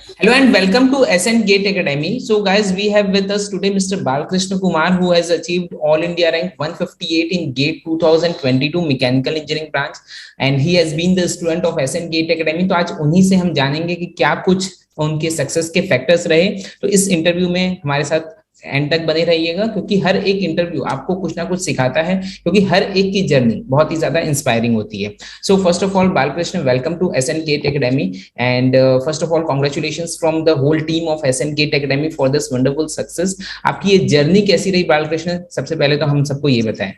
Hello and welcome to SN Gate Academy. So, guys, we have with us today Mr. Balkrishna Kumar, who has achieved All India rank 158 in Gate 2022 Mechanical Engineering branch, and he has been the student of SN Gate Academy. तो आज उन्हीं से हम जानेंगे कि क्या कुछ उनके सक्सेस के फैक्टर्स रहे। तो इस इंटरव्यू में हमारे साथ एंड तक बने रहिएगा, क्योंकि हर एक इंटरव्यू आपको कुछ ना कुछ सिखाता है, क्योंकि हर एक की जर्नी बहुत ही ज्यादा इंस्पायरिंग होती है। So first of all, Balkrishna, welcome to SN Gate Academy. And first of all, congratulations from the whole team of SN Gate Academy for this wonderful success. आपकी ये जर्नी कैसी रही बालकृष्ण? सबसे पहले तो हम सबको ये बताएं।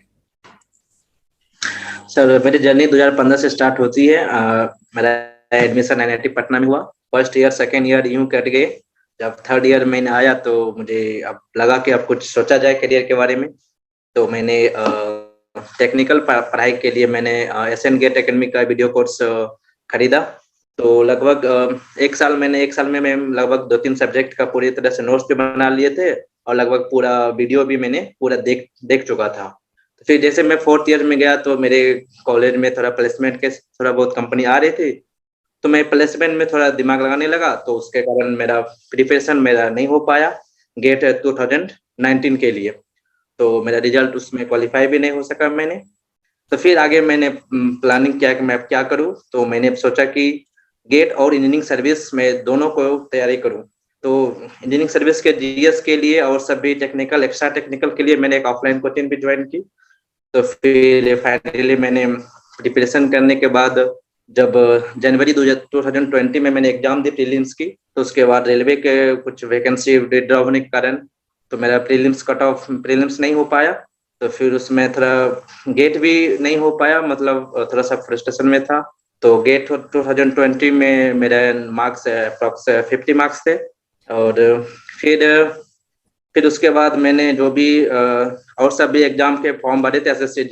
सर, मेरी जर्नी 2015 से स्टार्ट होती है। मेरा एडमिशन एनआईटी पटना में हुआ। फर्स्ट ईयर सेकेंड ईयर यूं कट गए। जब थर्ड ईयर मैंने आया तो मुझे अब लगा कि अब कुछ सोचा जाए करियर के बारे में। तो मैंने टेक्निकल पढ़ाई के लिए मैंने SN गेट एकेडमी का वीडियो कोर्स खरीदा। तो लगभग एक साल में मैं लगभग 2-3 सब्जेक्ट का पूरी तरह से नोट्स भी बना लिए थे और लगभग पूरा वीडियो भी मैंने पूरा देख चुका था। तो फिर जैसे मैं फोर्थ ईयर में गया तो मेरे कॉलेज में थोड़ा प्लेसमेंट के थोड़ा बहुत कंपनी आ रही थी, तो मैं प्लेसमेंट में थोड़ा दिमाग लगाने लगा। तो उसके कारण मेरा प्रिपरेशन नहीं हो पाया गेट 2019 के लिए। तो मेरा रिजल्ट उसमें क्वालिफाई भी नहीं हो सका मैंने। तो फिर आगे मैंने प्लानिंग किया कि मैं अब क्या करूं। तो मैंने सोचा कि गेट और इंजीनियरिंग सर्विस में दोनों को तैयारी करूं। तो इंजीनियरिंग सर्विस के जीएस के लिए और सभी टेक्निकल एक्स्ट्रा टेक्निकल के लिए मैंने एक ऑफलाइन कोचिंग भी ज्वाइन की। तो फिर फाइनली मैंने प्रिपरेशन करने के बाद जब जनवरी 2020 में मैंने एग्जाम दी प्रीलिम्स की, तो उसके बाद रेलवे के कुछ वैकेंसी विड्रॉ होने के कारण तो मेरा प्रीलिम्स नहीं हो पाया। तो फिर उसमें थोड़ा गेट भी नहीं हो पाया, मतलब थोड़ा सा फ्रस्ट्रेशन में था। तो गेट 2020 में मेरे मार्क्स अप्रॉक्स 50 मार्क्स थे। और फिर उसके बाद मैंने जो भी और सभी एग्जाम के फॉर्म भरे थे, SSC,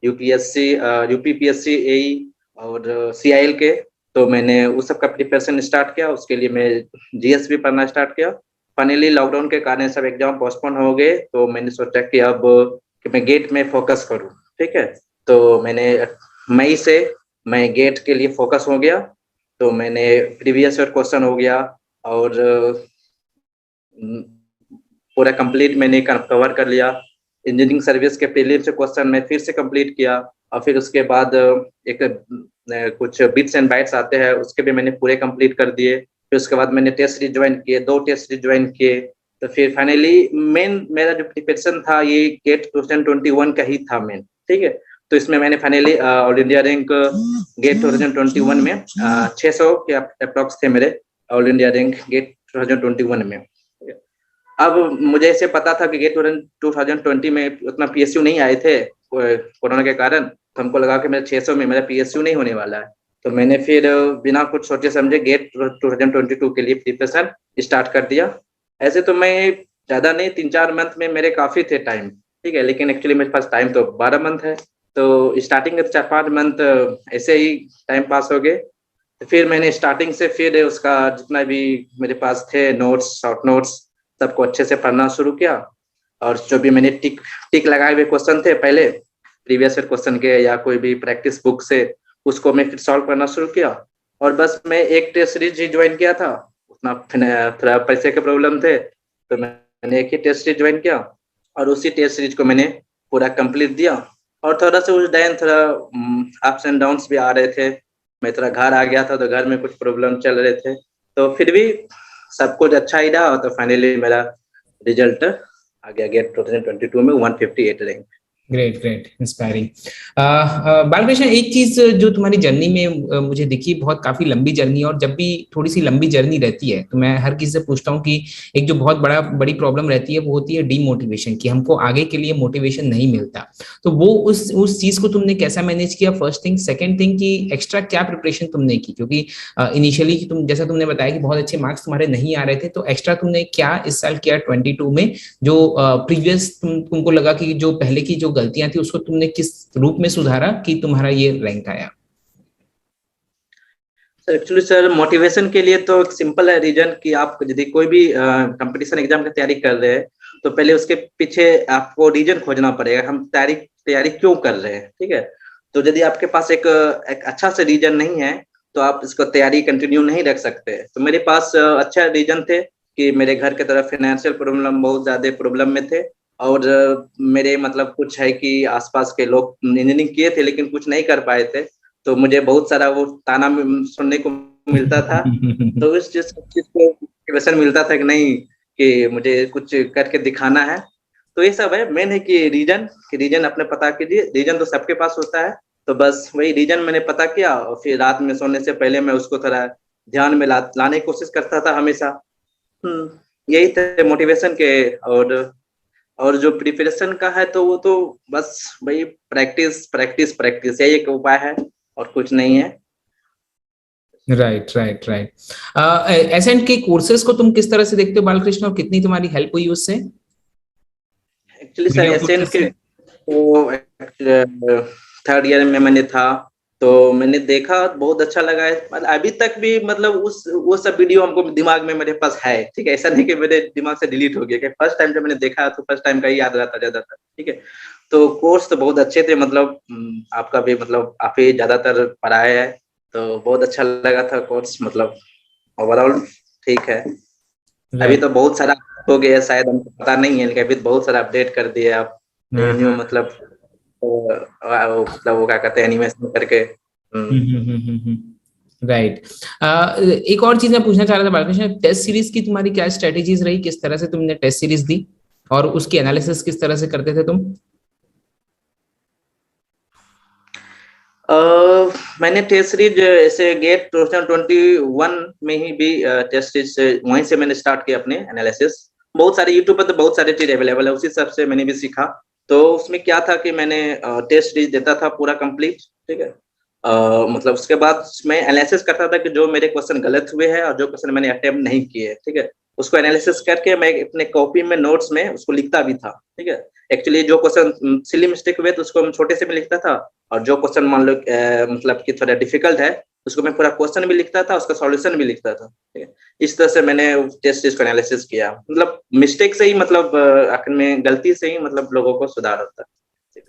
यूपीएससी, यूपीपीएससी, एई और सीआईएल के। तो मैंने उस सब का प्रिपरेशन स्टार्ट किया। उसके लिए मैं जीएस भी पढ़ना स्टार्ट किया। फाइनली लॉकडाउन के कारण सब एग्जाम पोस्टपोन हो गए। तो मैंने सोचा कि अब कि मैं गेट में फोकस करूं। ठीक है, तो मैंने मई से मैं गेट के लिए फोकस हो गया। तो मैंने प्रीवियस ईयर क्वेश्चन हो गया और पूरा कंप्लीट मैंने कवर कर लिया। इंजीनियरिंग सर्विस के प्रीलिम्स से क्वेश्चन मैं फिर से कंप्लीट किया। और फिर उसके बाद एक कुछ बिट्स एंड बाइट्स आते हैं, उसके भी मैंने पूरे कंप्लीट कर दिए। फिर उसके बाद मैंने टेस्ट रिज्वाइन किए, 2 टेस्ट रिज्वाइन किए। तो फिर फाइनली मेन मेरा जो प्रिपरेशन था ये गेट 2021 का ही था मेन। ठीक है, तो इसमें मैंने finally all India rank GATE 2021 में 600 के अप्रॉक्स थे मेरे ऑल इंडिया रैंक गेट 2021 में। अब मुझे ऐसे पता था कि गेट 2020 में उतना पीएसयू नहीं आए थे कोरोना के कारण। तो हमको लगा कि मेरा 600 में मेरा पीएसयू नहीं होने वाला है। तो मैंने फिर बिना कुछ सोचे समझे गेट 2022 के लिए प्रिपरेशन स्टार्ट कर दिया। ऐसे तो मैं ज्यादा नहीं, 3-4 मंथ में मेरे काफी थे टाइम। ठीक है, लेकिन एक्चुअली मेरे पास टाइम तो 12 मंथ है। तो स्टार्टिंग के 4-5 मंथ ऐसे ही टाइम पास हो गए। तो फिर मैंने स्टार्टिंग से फिर उसका जितना भी मेरे पास थे नोट्स, शॉर्ट नोट्स, सबको अच्छे से पढ़ना शुरू किया। और जो भी मैंने टिक लगाए हुए क्वेश्चन थे पहले प्रीवियस ईयर क्वेश्चन के या कोई भी प्रैक्टिस बुक से, उसको मैं फिर सॉल्व करना शुरू किया। और बस मैं एक टेस्ट सीरीज ही ज्वाइन किया था, उतना थोड़ा पैसे के प्रॉब्लम थे तो मैंने एक ही टेस्ट सीरीज ज्वाइन किया और उसी टेस्ट सीरीज को मैंने पूरा कंप्लीट दिया। और थोड़ा सा उस टाइम थोड़ा अप्स एंड डाउन्स भी आ रहे थे। मैं थोड़ा घर आ गया था तो घर में कुछ प्रॉब्लम चल रहे थे। तो फिर भी सब कुछ अच्छा ही रहा। तो फाइनली मेरा रिजल्ट आ गया गेट 2022 में 158 rank. Great great, inspiring. Balkrishna, एक चीज जो तुम्हारी जर्नी में मुझे दिखी, बहुत काफी लंबी जर्नी, और जब भी थोड़ी सी लंबी जर्नी रहती है तो मैं हर किसी से पूछता हूँ कि एक जो बहुत बड़ी प्रॉब्लम रहती है वो होती है डीमोटिवेशन, कि हमको आगे के लिए मोटिवेशन नहीं मिलता। तो वो उस चीज को तुमने कैसा मैनेज किया? First thing. सेकेंड थिंग कि एक्स्ट्रा क्या प्रिपरेशन तुमने की, क्योंकि इनिशियली जैसा तुमने बताया कि बहुत अच्छे मार्क्स तुम्हारे नहीं आ रहे थे, तो एक्स्ट्रा तुमने क्या इस साल किया 22 में, जो प्रीवियस तुमको लगा कि जो पहले की जो गलतियां थी उसको तुमने किस रूप में सुधारा कि तुम्हारा ये रैंक आया? एक्चुअली सर, मोटिवेशन के लिए तो एक सिंपल है रीजन कि आप यदि कोई भी कंपटीशन एग्जाम की तैयारी कर रहे हैं तो पहले उसके पीछे आपको रीजन खोजना पड़ेगा, हम तैयारी क्यों कर रहे हैं। ठीक है, तो यदि आपके पास एक अच्छा से रीजन नहीं है तो आप इसको तैयारी कंटिन्यू नहीं रख सकते। तो मेरे पास अच्छा रीजन थे कि मेरे घर के तरफ फाइनेंशियल प्रॉब्लम, बहुत ज्यादा प्रॉब्लम में थे, और मेरे मतलब कुछ है कि आसपास के लोग इंजीनियरिंग किए थे लेकिन कुछ नहीं कर पाए थे, तो मुझे बहुत सारा वो ताना सुनने को मिलता था। तो इस चीज को मोटिवेशन मिलता था कि नहीं, कि मुझे कुछ करके दिखाना है। तो ये सब है मेन है कि रीजन अपने पता कीजिए। रीजन तो सबके पास होता है, तो बस वही रीजन मैंने पता किया, और फिर रात में सोने से पहले मैं उसको थोड़ा ध्यान में लाने की कोशिश करता था हमेशा। यही थे मोटिवेशन के। और जो प्रिपरेशन का है तो वो तो बस वही प्रैक्टिस प्रैक्टिस प्रैक्टिस, यही एक उपाय है और कुछ नहीं है। Right right right. एसेंट के कोर्सेज को तुम किस तरह से देखते हो बालकृष्ण, और कितनी तुम्हारी हेल्प हुई उससे, actually sir video ascent courses के से? तो थर्ड ईयर में मैंने था, तो मैंने देखा, बहुत अच्छा लगा है। मतलब अभी तक भी मतलब उस वो सब वीडियो हमको दिमाग में मेरे पास है, ठीक है। ऐसा नहीं कि मेरे दिमाग से डिलीट हो गया, कि फर्स्ट टाइम जब मैंने देखा तो फर्स्ट टाइम का ही याद रहता ज्यादातर, ठीक है। तो कोर्स तो बहुत अच्छे थे, मतलब आपका भी मतलब आप ही ज्यादातर पढ़ाए है, तो बहुत अच्छा लगा था कोर्स, मतलब ओवरऑल ठीक है। अभी राइट। तो बहुत सारा हो गया, शायद हमको पता नहीं है, लेकिन अभी तो बहुत सारा अपडेट कर दिए आप, हाँ न्यू न्यू हाँ। मतलब मतलब वो क्या कहते हैं, एनिमेशन करके। राइट। एक और चीज मैं पूछना चाह रहा था बालकृष्ण, टेस्ट सीरीज की तुम्हारी क्या स्ट्रेटेजीज रही, किस तरह से तुमने टेस्ट सीरीज दी, और उसकी एनालिसिस किस तरह से करते थे तुम? मैंने टेस्ट सीरीज ऐसे गेट 2021 में ही भी टेस्ट सीरीज वहीं से मैंने स्टार्ट किया अपने एनालिसिस। बहुत सारे यूट्यूब पर तो बहुत सारे चीज अवेलेबल है, उसी सब से मैंने भी सीखा। तो उसमें क्या था कि मैंने टेस्ट सीरीज देता था पूरा कंप्लीट, ठीक है। मतलब उसके बाद मैं एनालिसिस करता था कि जो मेरे क्वेश्चन गलत हुए हैं और जो क्वेश्चन मैंने अटेम्प्ट नहीं किए, ठीक है, उसको एनालिसिस करके मैं अपने कॉपी में नोट्स में उसको लिखता भी था, ठीक है। एक्चुअली जो क्वेश्चन सिली मिस्टेक हुए तो उसको हम छोटे से में लिखता था, और जो क्वेश्चन मान लो मतलब कि थोड़ा डिफिकल्ट है, उसको मैं पूरा क्वेश्चन भी लिखता था, उसका सॉल्यूशन भी लिखता था, ठीक है। इस तरह से मैंने टेस्ट को एनालिसिस किया, मतलब मिस्टेक से ही, मतलब आखिर में गलती से ही मतलब लोगों को सुधार होता है।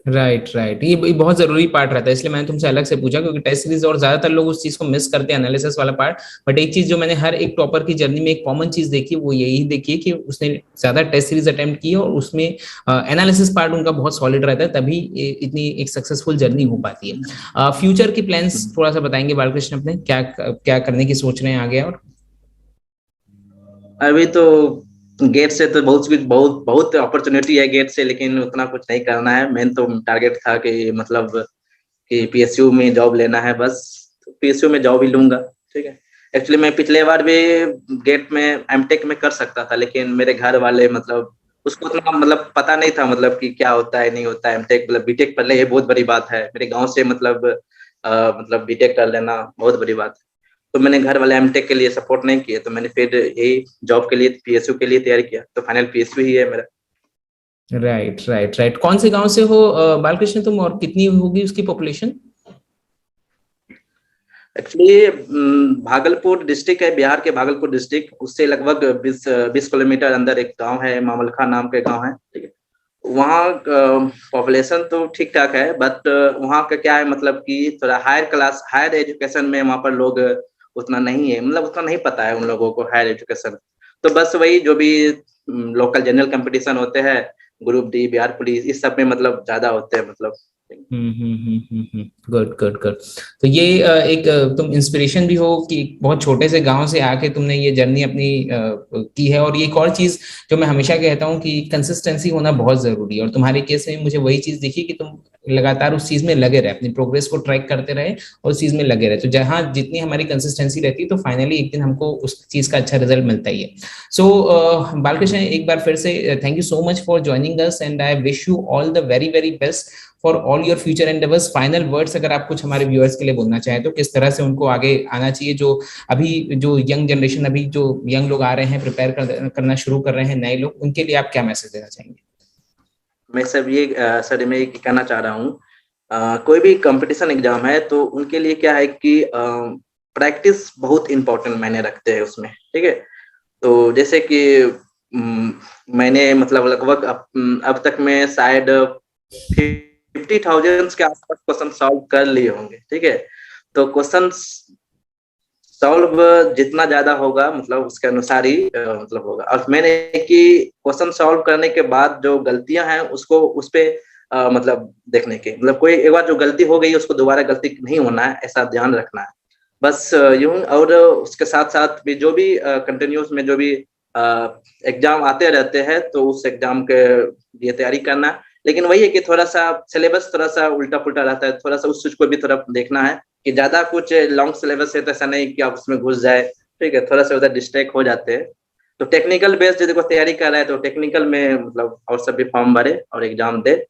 राइट राइट, ये बहुत जरूरी पार्ट रहता है, इसलिए मैंने तुमसे अलग से पूछा, क्योंकि टेस्ट सीरीज और ज्यादातर लोग उस चीज को मिस करते हैं, एनालिसिस वाला पार्ट। बट एक चीज जो मैंने हर एक टॉपर की जर्नी में एक कॉमन चीज देखी, वो यही देखी है कि उसने ज्यादा टेस्ट सीरीज अटेम्प्ट की है, और उसमें एनालिसिस पार्ट उनका बहुत सॉलिड रहता है, तभी इतनी एक सक्सेसफुल जर्नी हो पाती है। फ्यूचर की प्लान्स थोड़ा सा बताएंगे बालकृष्ण, अपने क्या क्या करने की सोच रहे हैं आगे? और अभी तो गेट से तो बहुत कुछ, बहुत बहुत अपॉर्चुनिटी है गेट से, लेकिन उतना कुछ नहीं करना है। मेन तो टारगेट था कि मतलब कि पीएसयू में जॉब लेना है बस, तो पीएसयू में जॉब ही लूंगा, ठीक है। एक्चुअली मैं पिछले बार भी गेट में एमटेक में कर सकता था, लेकिन मेरे घर वाले मतलब उसको उतना मतलब पता नहीं था, मतलब कि क्या होता है नहीं होता है एमटेक, मतलब बीटेक पढ़ ले ये बहुत बड़ी बात है मेरे गांव से, मतलब बीटेक कर लेना बहुत बड़ी बात है। तो मैंने घर वाले एमटेक के लिए सपोर्ट नहीं किए, तो मैंने फिर यही जॉब के लिए पीएसयू के लिए तैयारी किया, तो फाइनल पीएसयू ही है मेरा। राइट राइट राइट, कौन से गांव से हो बालकृष्ण तुम, और कितनी होगी उसकी पॉपुलेशन? एक्चुअली भागलपुर डिस्ट्रिक्ट है, बिहार के भागलपुर डिस्ट्रिक्ट, उससे लगभग 20 किलोमीटर अंदर एक गांव है, मामलखा नाम के गांव है, ठीक है। वहाँ पॉपुलेशन तो ठीक ठाक है, बट वहाँ का क्या है, मतलब कि थोड़ा हायर क्लास, हायर एजुकेशन में वहाँ पर लोग उतना नहीं है, मतलब उतना नहीं पता है उन लोगों को हायर एजुकेशन। तो बस वही जो भी लोकल जनरल कंपटीशन होते हैं, ग्रुप डी, बिहार पुलिस, इस सब में मतलब ज्यादा होते हैं, मतलब। Good good good. तो ये एक तुम इंस्पिरेशन भी हो कि बहुत छोटे से गांव से आके तुमने ये जर्नी अपनी की है। और ये एक और चीज जो मैं हमेशा कहता हूँ कि कंसिस्टेंसी होना बहुत जरूरी है, और तुम्हारे केस में मुझे वही चीज दिखी कि तुम लगातार उस चीज में लगे रहे, अपनी प्रोग्रेस को ट्रैक करते रहे और उस चीज में लगे रहे। तो जहां जितनी हमारी कंसिस्टेंसी रहती है, तो फाइनली एक दिन हमको उस चीज का अच्छा रिजल्ट मिलता ही है। सो बालकृष्ण, एक बार फिर से thank you so much for joining us, and I wish you all the very very best for all your future endeavours. Final words अगर आप कुछ हमारे व्यूअर्स के लिए बोलना चाहें, तो किस तरह से उनको आगे आना चाहिए, जो अभी जो यंग जनरेशन, अभी जो यंग लोग आ रहे हैं, प्रिपेयर करना शुरू कर रहे हैं, नए लोग, उनके लिए आप क्या मैसेज देना चाहेंगे? मैं सब ये सर मैं ये कहना चाह रहा हूँ, कोई भी कंपटीशन एग्जाम है तो उनके लिए क्या है कि प्रैक्टिस बहुत इंपॉर्टेंट मायने रखते हैं उसमें, ठीक है। तो जैसे कि मैंने मतलब लगभग अब तक मैं शायद 50,000 के आसपास क्वेश्चन सॉल्व कर लिए होंगे, ठीक है। तो क्वेश्चन सॉल्व जितना ज्यादा होगा मतलब उसके अनुसार ही मतलब होगा। और मैंने कि क्वेश्चन सॉल्व करने के बाद जो गलतियां हैं उसको उस पे मतलब देखने के मतलब कोई एक बार जो गलती हो गई उसको दोबारा गलती नहीं होना है, ऐसा ध्यान रखना है बस यूं। और उसके साथ साथ भी जो भी कंटिन्यूस में जो भी एग्जाम आते रहते हैं तो उस एग्जाम के लिए तैयारी करना। लेकिन वही है कि थोड़ा सा सिलेबस थोड़ा सा उल्टा पुल्टा रहता है, थोड़ा सा उस चीज को भी थोड़ा देखना है कि ज्यादा कुछ लॉन्ग सिलेबस है तो ऐसा नहीं कि आप उसमें घुस जाए, ठीक है, थोड़ा सा उधर डिस्ट्रैक्ट हो जाते हैं। तो टेक्निकल बेस्ड यदि कोई तैयारी कर रहा है तो टेक्निकल में मतलब और सब भी फॉर्म भरे और एग्जाम दे,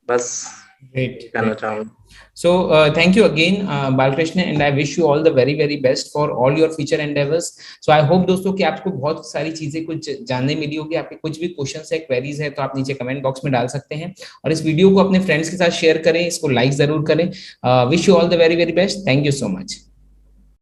बस Great, कहना great. चाहूंगा। So thank you again, Balkrishna, and I wish you all the very very best for all your future endeavors. So I hope दोस्तों कि आपको बहुत सारी चीजें कुछ जानने मिली होगी। आपके कुछ भी क्वेश्चंस है, क्वेरीज है, तो आप नीचे कमेंट बॉक्स में डाल सकते हैं और इस वीडियो को अपने फ्रेंड्स के साथ शेयर करें, इसको लाइक जरूर करें। Wish you all the very very best. Thank you so much.